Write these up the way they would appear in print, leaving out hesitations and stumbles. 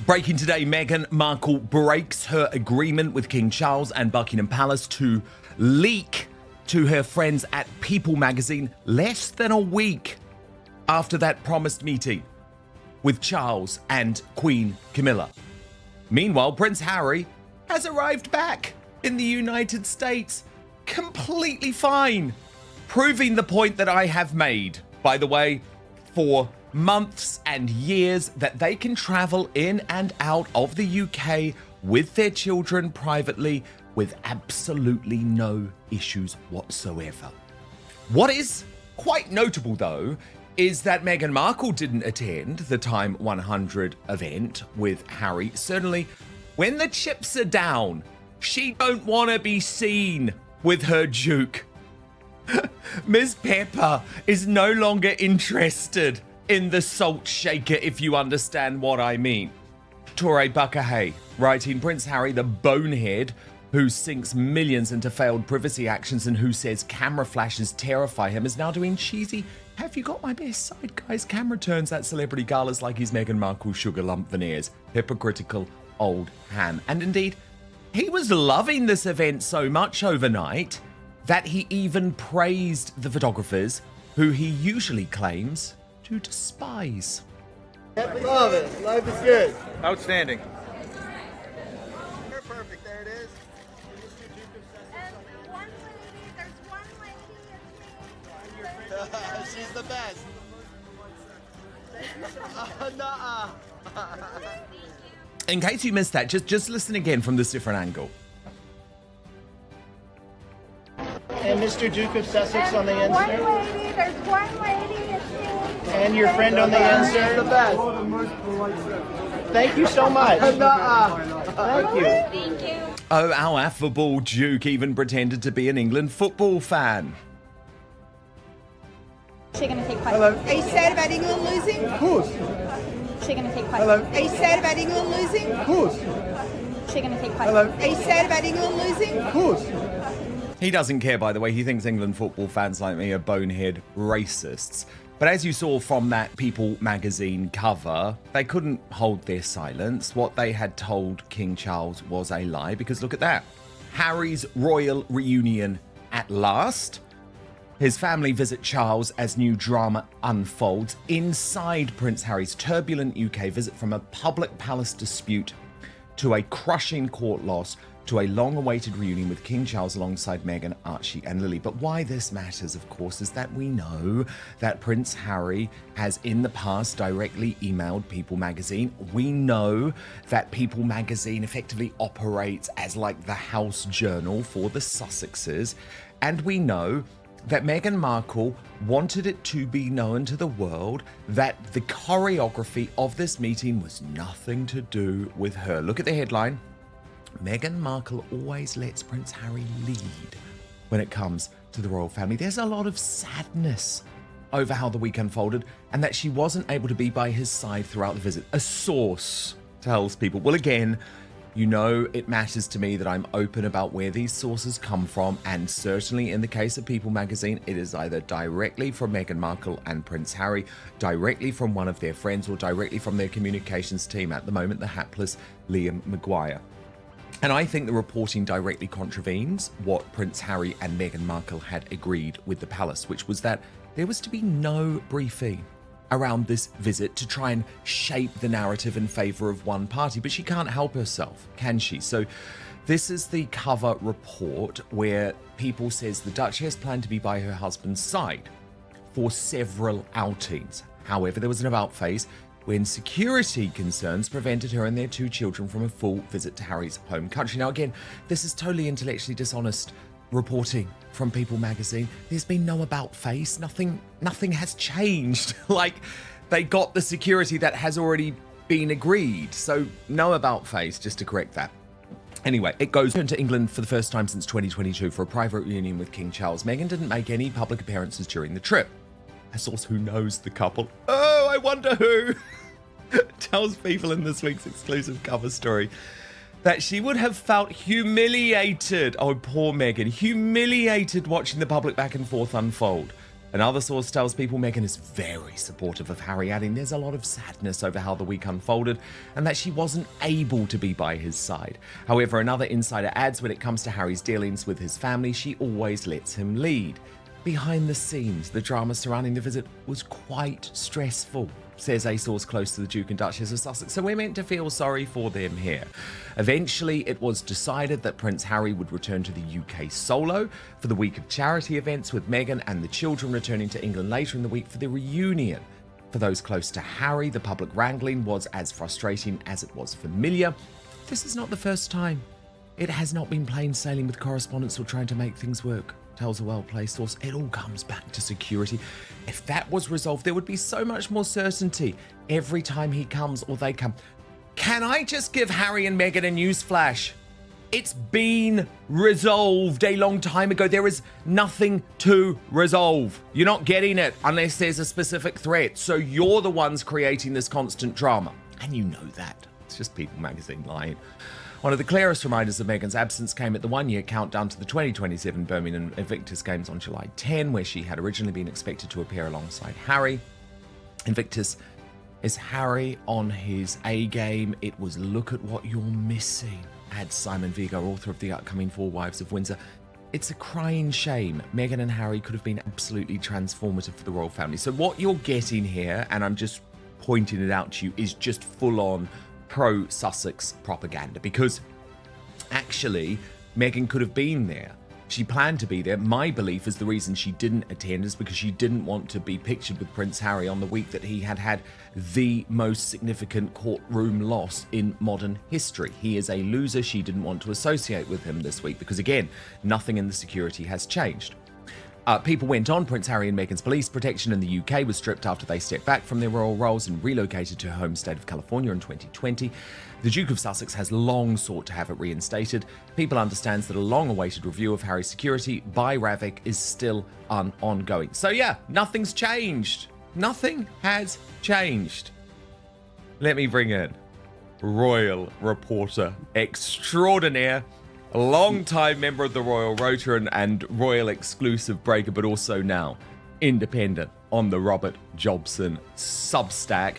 Breaking today, Meghan Markle breaks her agreement with King Charles and Buckingham Palace to leak to her friends at People magazine less than a week after that promised meeting with Charles and Queen Camilla. Meanwhile, Prince Harry has arrived back in the United States completely fine, proving the point that I have made, by the way, for months and years, that they can travel in and out of the UK with their children privately with absolutely no issues whatsoever. What is quite notable, though, is that Meghan Markle didn't attend the Time 100 event with Harry. Certainly, when the chips are down, she don't want to be seen with her Duke. Miss Pepper is no longer interested in the salt shaker, if you understand what I mean. Torre Buckerhay writing, Prince Harry, the bonehead who sinks millions into failed privacy actions and who says camera flashes terrify him, is now doing cheesy "have you got my best side, guys" camera turns at celebrity galas like he's Meghan Markle's sugar lump veneers. Hypocritical old ham. And indeed, he was loving this event so much overnight that he even praised the photographers, who he usually claims to despise. Love it. Life is good. Outstanding. You're perfect. There it is. She's the best. Nuh-uh. In case you missed that, just listen again from this different angle. And Mr. Duke of Sussex on the end, One sir. lady, there's one lady. It's me. And your friend on the end, sir. The best. Thank you so much. Thank you. Thank you. Oh, our affable Duke even pretended to be an England football fan. She gonna take part. Hello. Are you sad about England losing? Of course. She gonna take part. Hello. Are you sad about England losing? Of course. She gonna take part. Hello. Are you sad about England losing? Of course. He doesn't care, by the way. He thinks England football fans like me are bonehead racists. But as you saw from that People magazine cover, they couldn't hold their silence. What they had told King Charles was a lie, because look at that. Harry's royal reunion at last. His family visit Charles as new drama unfolds inside Prince Harry's turbulent UK visit, from a public palace dispute to a crushing court loss to a long-awaited reunion with King Charles alongside Meghan, Archie and Lily. But why this matters, of course, is that we know that Prince Harry has in the past directly emailed People magazine. We know that People magazine effectively operates as like the house journal for the Sussexes. And we know that Meghan Markle wanted it to be known to the world that the choreography of this meeting was nothing to do with her. Look at the headline. Meghan Markle always lets Prince Harry lead when it comes to the royal family. There's a lot of sadness over how the week unfolded and that she wasn't able to be by his side throughout the visit. A source tells People. Well, again, you know it matters to me that I'm open about where these sources come from, and certainly in the case of People magazine, it is either directly from Meghan Markle and Prince Harry, directly from one of their friends, or directly from their communications team, at the moment the hapless Liam Maguire. And I think the reporting directly contravenes what Prince Harry and Meghan Markle had agreed with the palace, which was that there was to be no briefing around this visit to try and shape the narrative in favour of one party. But she can't help herself, can she? So this is the cover report where People says the Duchess planned to be by her husband's side for several outings. However, there was an about face when security concerns prevented her and their two children from a full visit to Harry's home country. Now, again, this is totally intellectually dishonest reporting from People magazine. There's been no about face. Nothing has changed. Like, they got the security that has already been agreed. So no about face, just to correct that. Anyway, it goes to England for the first time since 2022 for a private reunion with King Charles. Meghan didn't make any public appearances during the trip. A source who knows the couple, oh, I wonder who, tells People in this week's exclusive cover story that she would have felt humiliated, oh poor Meghan, humiliated watching the public back and forth unfold Another source tells people Meghan is very supportive of Harry, adding there's a lot of sadness over how the week unfolded and that she wasn't able to be by his side. However, another insider adds when it comes to Harry's dealings with his family, she always lets him lead. Behind the scenes, the drama surrounding the visit was quite stressful, says a source close to the Duke and Duchess of Sussex, so we're meant to feel sorry for them here. Eventually, it was decided that Prince Harry would return to the UK solo for the week of charity events, with Meghan and the children returning to England later in the week for the reunion. For those close to Harry, the public wrangling was as frustrating as it was familiar. This is not the first time. It has not been plain sailing with correspondence or trying to make things work, tells a well-placed source. It all comes back to security. If that was resolved, there would be so much more certainty every time he comes or they come. Can I just give Harry and Meghan a newsflash? It's been resolved a long time ago. There is nothing to resolve. You're not getting it unless there's a specific threat. So you're the ones creating this constant drama. And you know that. It's just People magazine lying. One of the clearest reminders of Meghan's absence came at the one-year countdown to the 2027 Birmingham Invictus Games on July 10, where she had originally been expected to appear alongside Harry. Invictus is Harry on his A game. It was look at what you're missing, adds Simon Vigo, author of the upcoming Four Wives of Windsor. It's a crying shame. Meghan and Harry could have been absolutely transformative for the royal family. So what you're getting here, and I'm just pointing it out to you, is just full-on pro-Sussex propaganda, because actually Meghan could have been there. She planned to be there. My belief is the reason she didn't attend is because she didn't want to be pictured with Prince Harry on the week that he had had the most significant courtroom loss in modern history. He is a loser. She didn't want to associate with him this week because, again, nothing in the security has changed. People went on. Prince Harry and Meghan's police protection in the UK was stripped after they stepped back from their royal roles and relocated to her home state of California in 2020. The Duke of Sussex has long sought to have it reinstated. People understands that a long-awaited review of Harry's security by Ravik is still ongoing. So yeah, nothing's changed. Nothing has changed. Let me bring in royal reporter extraordinaire, a long-time member of the Royal Rota and royal exclusive breaker, but also now independent on the Robert Jobson Substack.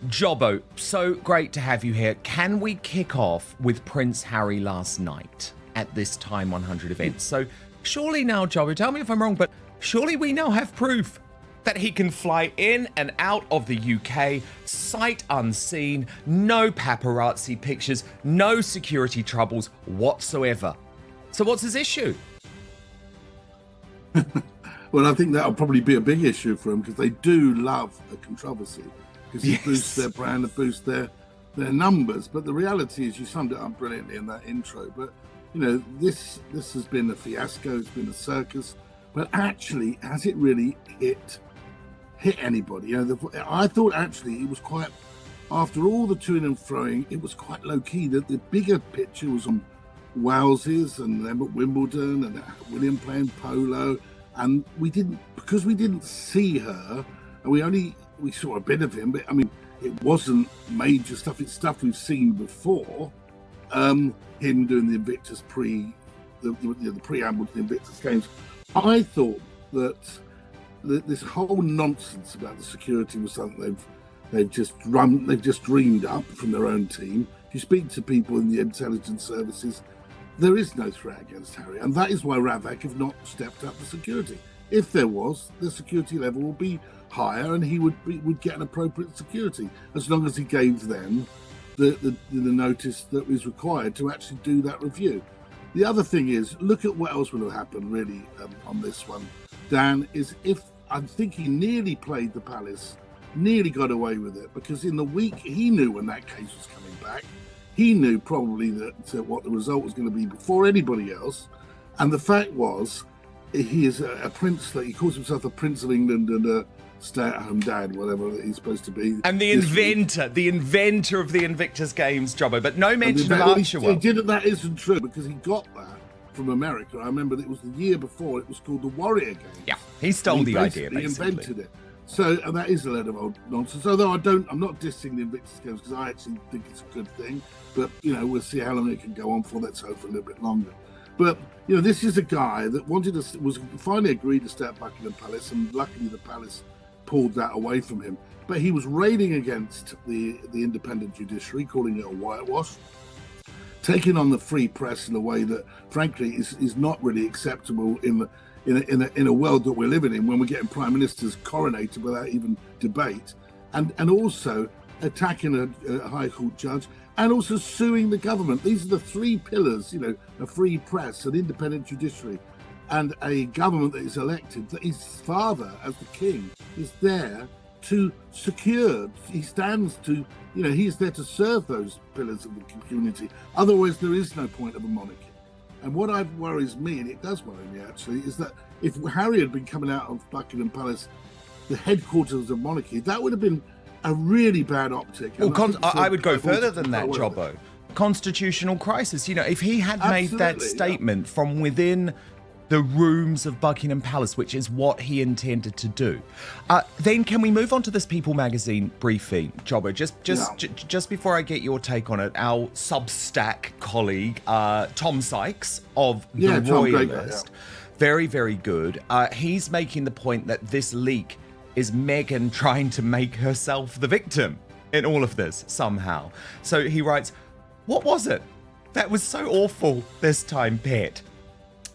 Jobbo, so great to have you here. Can we kick off with Prince Harry last night at this Time 100 event? So surely now, Jobbo, tell me if I'm wrong, but surely we now have proof that he can fly in and out of the UK, sight unseen, no paparazzi pictures, no security troubles whatsoever. So what's his issue? Well, I think that'll probably be a big issue for him because they do love a controversy because it boosts their brand, it boosts their numbers. But the reality is, you summed it up brilliantly in that intro. But you know, this has been a fiasco. It's been a circus. But actually, has it really hit anybody? You know, I thought actually it was quite, after all the toing and froing, it was quite low key. That the bigger picture was on Wales's and them at Wimbledon and William playing polo, and we didn't see her, and we saw a bit of him, but I mean, it wasn't major stuff. It's stuff we've seen before. Him doing the Invictus the preamble to the Invictus Games. I thought that this whole nonsense about the security was something they've just dreamed up from their own team. If you speak to people in the intelligence services, there is no threat against Harry, and that is why Ravik have not stepped up the security. If there was, the security level would be higher, and he would get an appropriate security as long as he gave them the notice that was required to actually do that review. The other thing is, look at what else would have happened really on this one, Dan, is if I think he nearly played the Palace, nearly got away with it, because in the week he knew when that case was coming back, he knew probably that what the result was going to be before anybody else. And the fact was, he is a prince, that he calls himself a Prince of England and a stay-at-home dad, whatever he's supposed to be. And the inventor of the Invictus Games, Jobbo, but no mention of Archewell. That isn't true, because he got that from America. I remember that it was the year before, it was called the Warrior Games. Yeah, he stole the idea, basically. He invented it. So, and that is a load of old nonsense. Although I'm not dissing the Invictus Games, because I actually think it's a good thing. But, you know, we'll see how long it can go on for. Let's hope for a little bit longer. But you know, this is a guy that was finally agreed to stay at Buckingham Palace, and luckily the palace pulled that away from him. But he was railing against the independent judiciary, calling it a whitewash, taking on the free press in a way that, frankly, is not really acceptable in a world that we're living in, when we're getting prime ministers coronated without even debate, and also attacking a High Court judge, and also suing the government. These are the three pillars, you know: a free press, an independent judiciary, and a government that is elected, that his father, as the king, is there to secure. He stands to, you know, he's there to serve those pillars of the community. Otherwise, there is no point of a monarchy. And what worries me, and it does worry me actually, is that if Harry had been coming out of Buckingham Palace, the headquarters of monarchy, that would have been a really bad optic. Well, I would go further than that, Jobbo. Constitutional crisis. You know, if he had made that statement from within the rooms of Buckingham Palace, which is what he intended to do, then can we move on to this People magazine briefing, Jobbo? Just before I get your take on it, our Substack colleague, Tom Sykes of The Royalist, very, very good. He's making the point that this leak is Meghan trying to make herself the victim in all of this somehow. So he writes, "What was it that was so awful this time, Pet?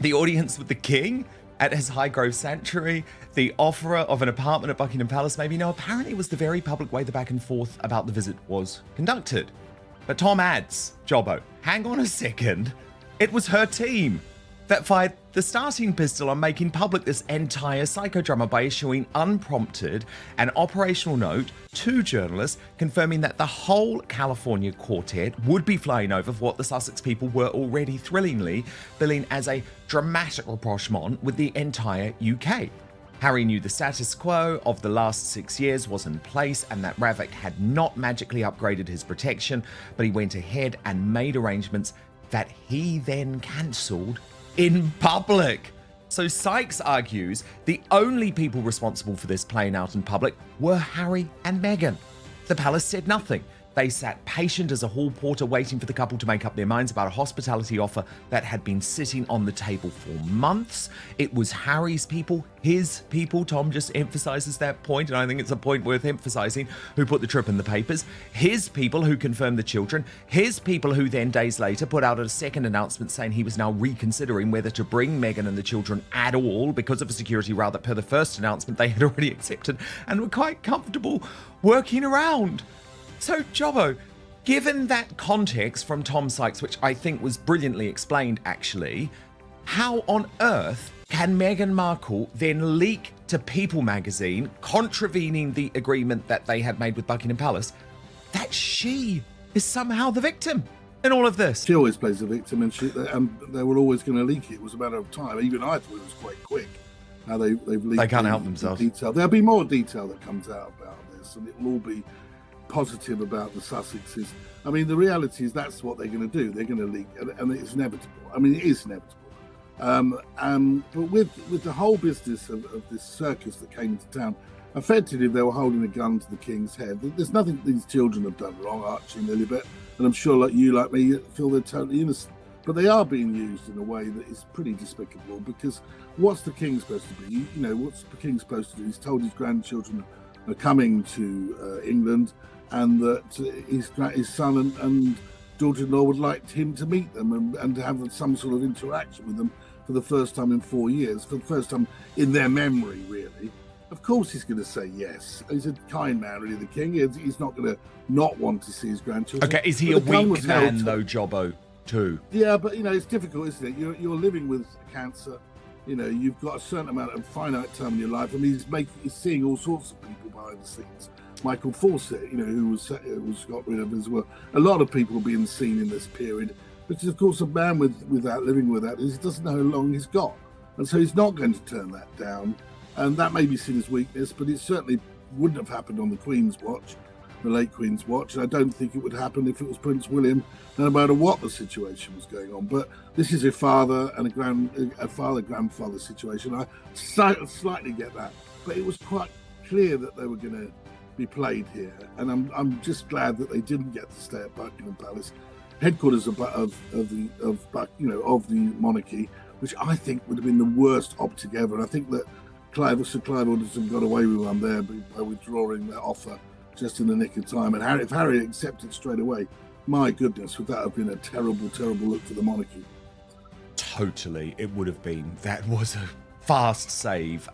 The audience with the king at his Highgrove sanctuary, the offer of an apartment at Buckingham Palace, maybe? No, apparently it was the very public way the back and forth about the visit was conducted." But Tom adds, Jobbo, hang on a second, it was her team that fired the starting pistol on making public this entire psychodrama by issuing unprompted an operational note to journalists confirming that the whole California quartet would be flying over for what the Sussex people were already thrillingly billing as a dramatic rapprochement with the entire UK. Harry knew the status quo of the last 6 years was in place and that Ravik had not magically upgraded his protection, but he went ahead and made arrangements that he then cancelled in public. So Sykes argues the only people responsible for this playing out in public were Harry and Meghan. The palace said nothing. They sat patient as a hall porter waiting for the couple to make up their minds about a hospitality offer that had been sitting on the table for months. It was Harry's people, his people, Tom just emphasises that point, and I think it's a point worth emphasising, who put the trip in the papers. His people who confirmed the children. His people who then days later put out a second announcement saying he was now reconsidering whether to bring Meghan and the children at all because of a security row that per the first announcement they had already accepted and were quite comfortable working around. So, Jobbo, given that context from Tom Sykes, which I think was brilliantly explained actually, how on earth can Meghan Markle then leak to People magazine, contravening the agreement that they had made with Buckingham Palace, that she is somehow the victim in all of this? She always plays the victim, and they were always going to leak it. It was a matter of time. Even I thought it was quite quick. Now they've leaked. They can't help themselves. Detail. There'll be more detail that comes out about this, and it will all be positive about the Sussexes. I mean, the reality is that's what they're going to do. They're going to leak, and it's inevitable. I mean, it is inevitable. But with the whole business of this circus that came into town, effectively they were holding a gun to the king's head. There's nothing these children have done wrong, Archie and Lilibet, and I'm sure like you, like me, feel they're totally innocent. But they are being used in a way that is pretty despicable, because what's the king supposed to be? You know, what's the king supposed to do? He's told his grandchildren are coming to England, and that his son and daughter-in-law would like him to meet them and to have some sort of interaction with them for the first time in 4 years, for the first time in their memory, really. Of course he's going to say yes. He's a kind man, really, the king. He's not going to not want to see his grandchildren. Okay, is he a weak man, though, Jobbo, too? Yeah, but, you know, it's difficult, isn't it? You're living with cancer. You know, you've got a certain amount of finite time in your life. I mean, he's seeing all sorts of people behind the scenes. Michael Fawcett, you know, who was got rid of as well. A lot of people being seen in this period, which is, of course, a man without living with that, he doesn't know how long he's got. And so he's not going to turn that down. And that may be seen as weakness, but it certainly wouldn't have happened on the Queen's watch, the late Queen's watch. And I don't think it would happen if it was Prince William, no matter what the situation was going on. But this is a father and a father-grandfather situation. I slightly get that. But it was quite clear that they were going to be played here, and I'm just glad that they didn't get to stay at Buckingham Palace. headquarters of the monarchy, which I think would have been the worst opt ever. And I think that Sir Clive Alderson got away with one there by withdrawing that offer just in the nick of time. And if Harry accepted straight away, my goodness, would that have been a terrible, terrible look for the monarchy? Totally, it would have been. That was a fast save.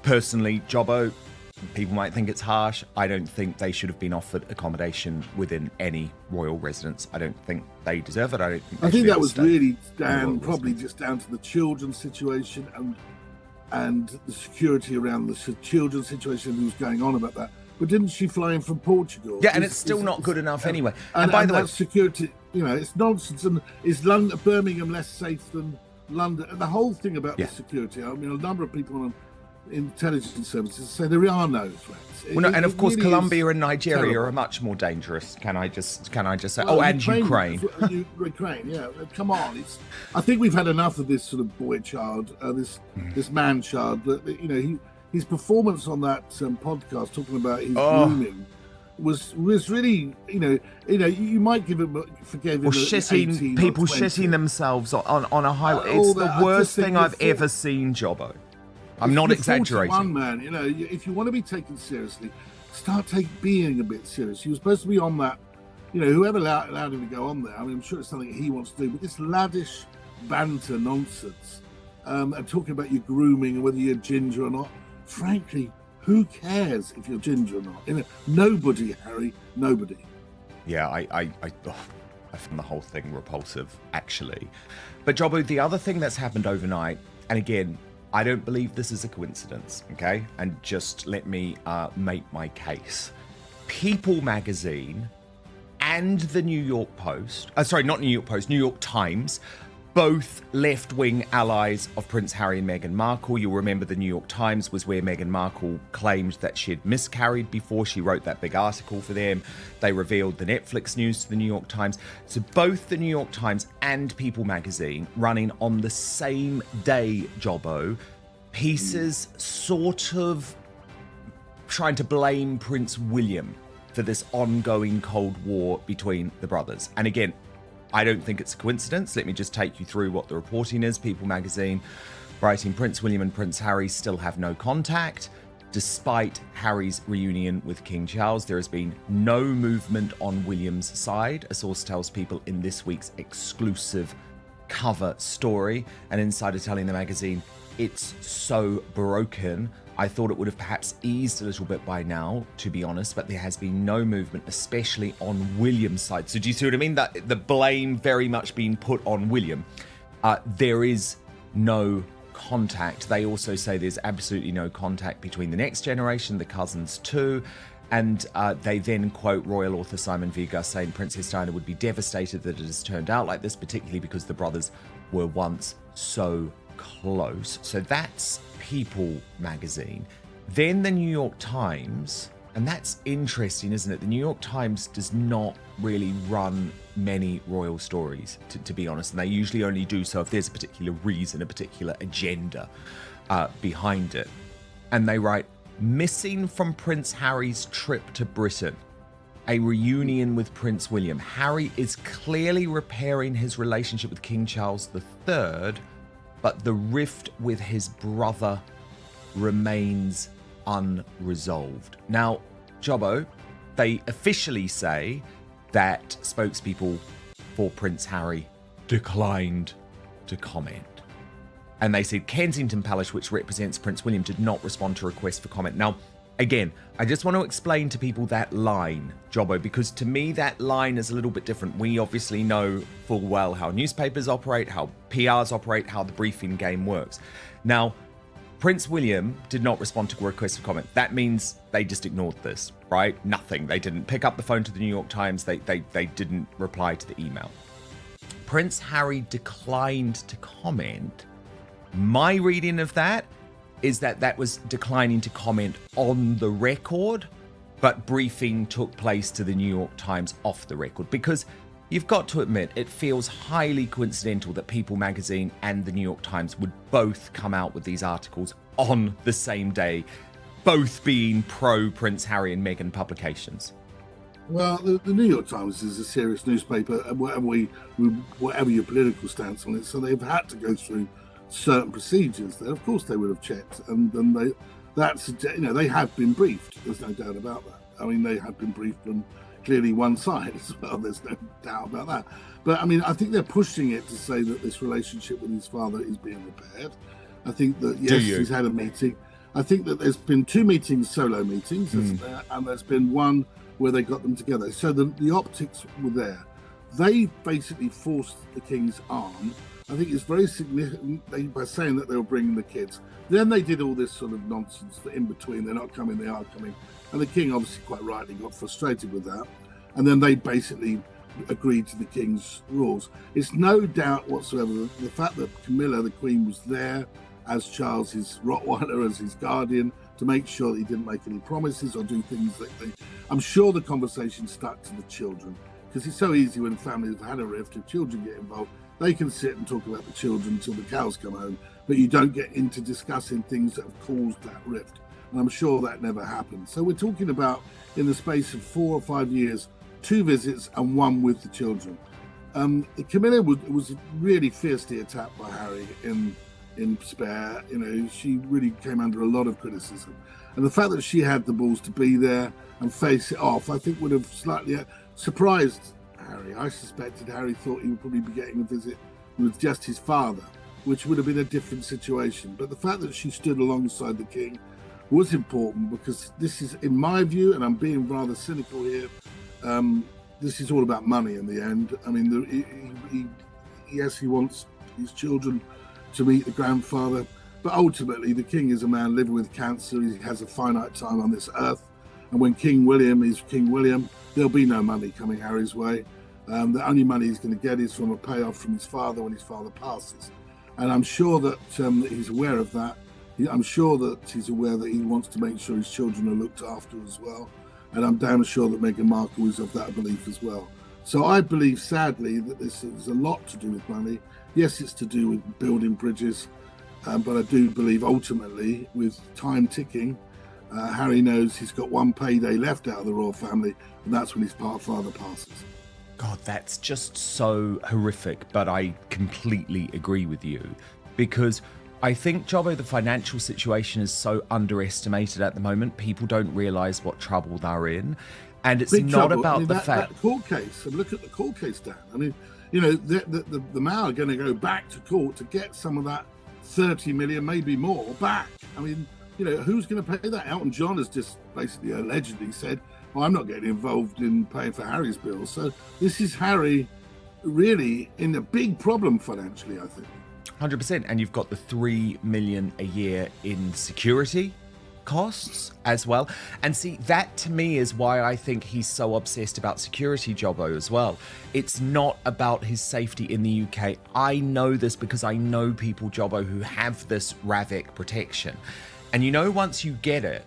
Personally, Jobbo, people might think it's harsh. I don't think they should have been offered accommodation within any royal residence. I don't think they deserve it. I think that was really probably just down to the children's situation and the security around the children's situation that was going on about that. But didn't she fly in from Portugal? Yeah, and it's still not good enough anyway. And by the way, security, it's nonsense. And is Birmingham less safe than London? And the whole thing about the security, I mean, a number of people on intelligence services say there are no threats. And of course, really Colombia and Nigeria are much more dangerous. Can I just say? Well, and Ukraine. Ukraine, yeah. Come on, I think we've had enough of this sort of boy child, this man child. That his performance on that podcast talking about his grooming was really, you might forgive him. People shitting themselves on a highway. It's the worst thing I've ever seen, Jobbo. I'm not exaggerating. 41, man, if you want to be taken seriously, start being a bit serious. He was supposed to be on that, whoever allowed him to go on there. I mean, I'm sure it's something he wants to do, but this laddish banter nonsense and talking about your grooming and whether you're ginger or not, frankly, who cares if you're ginger or not? Nobody, Harry, nobody. Yeah, I found the whole thing repulsive, actually. But Jobbo, the other thing that's happened overnight, and again, I don't believe this is a coincidence, okay? And just let me make my case. People magazine and the New York Post, New York Times, both left-wing allies of Prince Harry and Meghan Markle. You'll remember the New York Times was where Meghan Markle claimed that she had miscarried before she wrote that big article for them. They revealed the Netflix news to the New York Times. So both the New York Times and People magazine running on the same day, Jobbo, pieces sort of trying to blame Prince William for this ongoing Cold War between the brothers. And again, I don't think it's a coincidence. Let me just take you through what the reporting is. People magazine writing Prince William and Prince Harry still have no contact. Despite Harry's reunion with King Charles, there has been no movement on William's side. A source tells people in this week's exclusive cover story. An insider telling the magazine, it's so broken. I thought it would have perhaps eased a little bit by now, to be honest, but there has been no movement, especially on William's side. So do you see what I mean? That the blame very much being put on William. There is no contact. They also say there's absolutely no contact between the next generation, the cousins too. And they then quote royal author Simon Vega saying Princess Diana would be devastated that it has turned out like this, particularly because the brothers were once so close. So that's People magazine. Then the New York Times, and that's interesting, isn't it? The New York Times does not really run many royal stories, to be honest, and they usually only do so if there's a particular reason, a particular agenda behind it. And they write, missing from Prince Harry's trip to Britain, a reunion with Prince William. Harry is clearly repairing his relationship with King Charles III, but the rift with his brother remains unresolved. Now, Jobbo, they officially say that spokespeople for Prince Harry declined to comment. And they said Kensington Palace, which represents Prince William, did not respond to requests for comment. Now, again, I just want to explain to people that line, Jobbo, because to me that line is a little bit different. We obviously know full well how newspapers operate, how PRs operate, how the briefing game works. Now, Prince William did not respond to requests for comment. That means they just ignored this, right? Nothing. They didn't pick up the phone to the New York Times. They didn't reply to the email. Prince Harry declined to comment. My reading of that is that was declining to comment on the record, but briefing took place to the New York Times off the record, because you've got to admit, it feels highly coincidental that People magazine and the New York Times would both come out with these articles on the same day, both being pro Prince Harry and Meghan publications. Well, the New York Times is a serious newspaper, and whatever your political stance on it, so they've had to go through certain procedures. There, of course, they would have checked, and they have been briefed. There's no doubt about that. I mean, they have been briefed from clearly one side as well. There's no doubt about that. But I mean, I think they're pushing it to say that this relationship with his father is being repaired. I think that yes, he's had a meeting. I think that there's been 2 meetings, solo meetings, and there's been one where they got them together. So the optics were there. They basically forced the king's arm. I think it's very significant by saying that they were bringing the kids. Then they did all this sort of nonsense that in between, they're not coming, they are coming. And the king obviously quite rightly got frustrated with that. And then they basically agreed to the king's rules. It's no doubt whatsoever the fact that Camilla, the queen, was there as Charles, his Rottweiler, as his guardian, to make sure that he didn't make any promises or do things that I'm sure the conversation stuck to the children, because it's so easy when families have had a rift, if children get involved, they can sit and talk about the children until the cows come home, but you don't get into discussing things that have caused that rift. And I'm sure that never happened. So we're talking about, in the space of 4 or 5 years, 2 visits and 1 with the children. Camilla was really fiercely attacked by Harry in Spare. You know, she really came under a lot of criticism. And the fact that she had the balls to be there and face it off, I think would have slightly surprised Harry. I suspected Harry thought he would probably be getting a visit with just his father, which would have been a different situation. But the fact that she stood alongside the king was important, because this is, in my view, and I'm being rather cynical here, this is all about money in the end. I mean, yes, he wants his children to meet the grandfather, but ultimately the king is a man living with cancer. He has a finite time on this earth, and when King William is King William, there'll be no money coming Harry's way. The only money he's going to get is from a payoff from his father when his father passes, and I'm sure that he's aware of that. I'm sure that he's aware that he wants to make sure his children are looked after as well, and I'm damn sure that Meghan Markle is of that belief as well. So I believe, sadly, that this is a lot to do with money. Yes, it's to do with building bridges, but I do believe ultimately, with time ticking, Harry knows he's got 1 payday left out of the royal family, and that's when his father passes. God, that's just so horrific, but I completely agree with you, because I think, Jobbo, the financial situation is so underestimated at the moment. People don't realise what trouble they're in. And it's not about the fact... That court case, and look at the court case, Dan. I mean, you know, the Mao are going to go back to court to get some of that 30 million, maybe more, back. I mean, you know, who's going to pay that? Elton John has just basically allegedly said, well, I'm not getting involved in paying for Harry's bills. So this is Harry really in a big problem financially, I think. 100%. And you've got the 3 million a year in security costs as well. And see, that to me is why I think he's so obsessed about security, Jobbo, as well. It's not about his safety in the UK. I know this because I know people, Jobbo, who have this RAVIC protection. And you know, once you get it,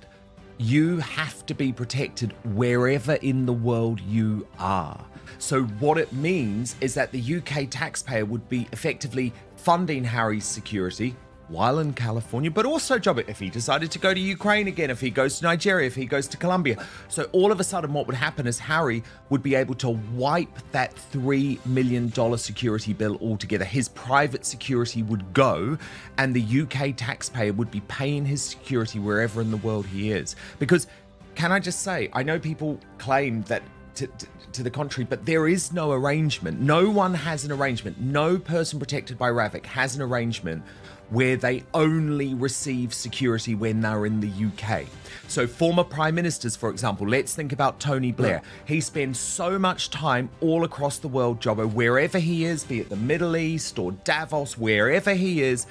you have to be protected wherever in the world you are. So what it means is that the UK taxpayer would be effectively funding Harry's security while in California, but also, Jobbo, if he decided to go to Ukraine again, if he goes to Nigeria, if he goes to Colombia. So all of a sudden what would happen is Harry would be able to wipe that $3 million security bill altogether. His private security would go, and the UK taxpayer would be paying his security wherever in the world he is. Because, can I just say, I know people claim that to the contrary, but there is no arrangement. No one has an arrangement. No person protected by RAVIC has an arrangement where they only receive security when they're in the UK. So former prime ministers, for example, let's think about Tony Blair. He spends so much time all across the world, Jobbo, wherever he is, be it the Middle East or Davos, wherever he is,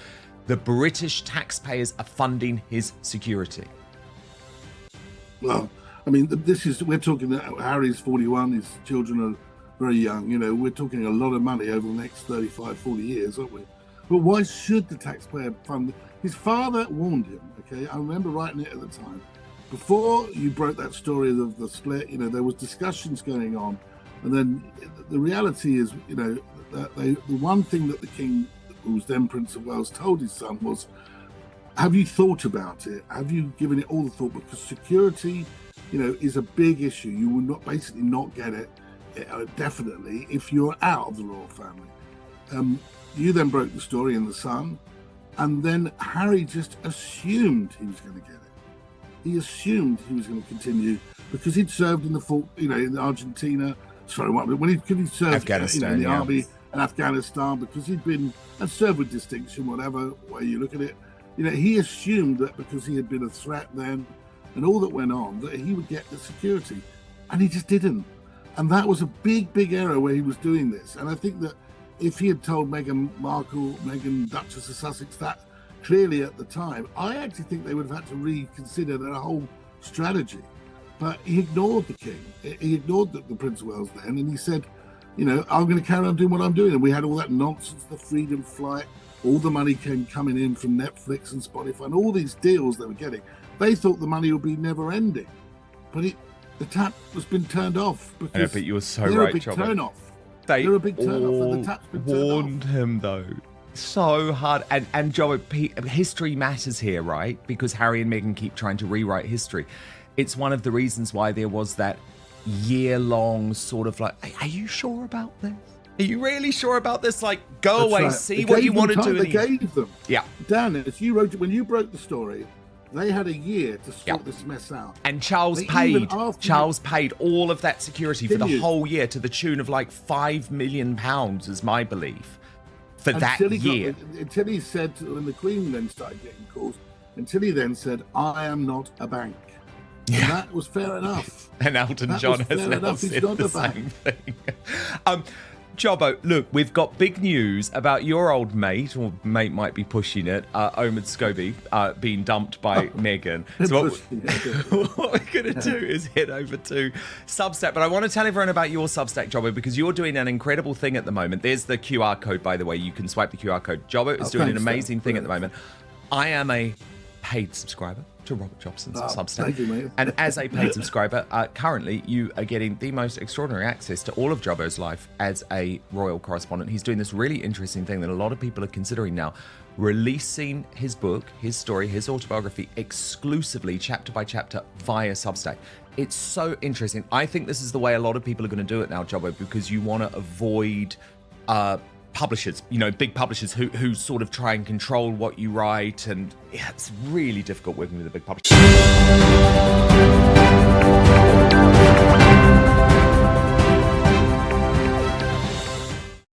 the British taxpayers are funding his security. Well, I mean, we're talking that Harry's 41, his children are very young, you know, we're talking a lot of money over the next 35, 40 years, aren't we? But why should the taxpayer fund? His father warned him, okay? I remember writing it at the time. Before you broke that story of the split, you know, there was discussions going on. And then the reality is, you know, that the one thing that the king, who was then Prince of Wales, told his son was, have you thought about it? Have you given it all the thought? Because security is a big issue. You will not get it definitely if you're out of the royal family. You then broke the story in The Sun, and then Harry just assumed he was going to get it. He assumed he was going to continue because he'd served in in Argentina. Sorry, when he served Afghanistan, in the army in Afghanistan, because he'd been and served with distinction, whatever way you look at it. He assumed that because he had been a threat then, and all that went on, that he would get the security, and he just didn't. And that was a big error where he was doing this. And I think that if he had told Meghan Markle, Duchess of Sussex, that clearly at the time, I actually think they would have had to reconsider their whole strategy. But he ignored the king. He ignored the Prince of Wales then, and he said, I'm going to carry on doing what I'm doing. And we had all that nonsense, the Freedom Flight, all the money coming in from Netflix and Spotify, and all these deals they were getting. They thought the money would be never ending, but the tap has been turned off because I know, but you were so they're right, a big Jobbo. turn off. They're a big turn off, and the tap's been turned off. warned him though. So hard. And Jobbo, history matters here, right? Because Harry and Meghan keep trying to rewrite history. It's one of the reasons why there was that year-long sort of like, are you sure about this? Are you really sure about this? Like, go That's away, right. see They what gave you them want to time. do. They gave them. Yeah. Dan, as you wrote it, when you broke the story, they had a year to sort Yeah. this mess out. And Charles They paid. even after- Charles paid all of that security for the Didn't you? whole year to the tune of like £5 million, is my belief, for that year. Until he said, when the Queen then started getting calls, until he then said, I am not a bank. And that was fair enough. And Elton That John was has fair now enough. He's said not the a bank. same thing. Jobbo, look, we've got big news about your old mate, or mate might be pushing it, Omid Scobie, being dumped by Meghan. So what we're going to do is head over to Substack. But I want to tell everyone about your Substack, Jobbo, because you're doing an incredible thing at the moment. There's the QR code, by the way. You can swipe the QR code. Jobbo is doing an amazing thing at the moment. I am a paid subscriber to Robert Jobson's Substack. Thank you, mate. And as a paid subscriber, currently you are getting the most extraordinary access to all of Jobbo's life as a royal correspondent. He's doing this really interesting thing that a lot of people are considering now, releasing his book, his story, his autobiography exclusively chapter by chapter via Substack. It's so interesting. I think this is the way a lot of people are going to do it now, Jobbo, because you want to avoid publishers, big publishers who sort of try and control what you write, and it's really difficult working with a big publisher.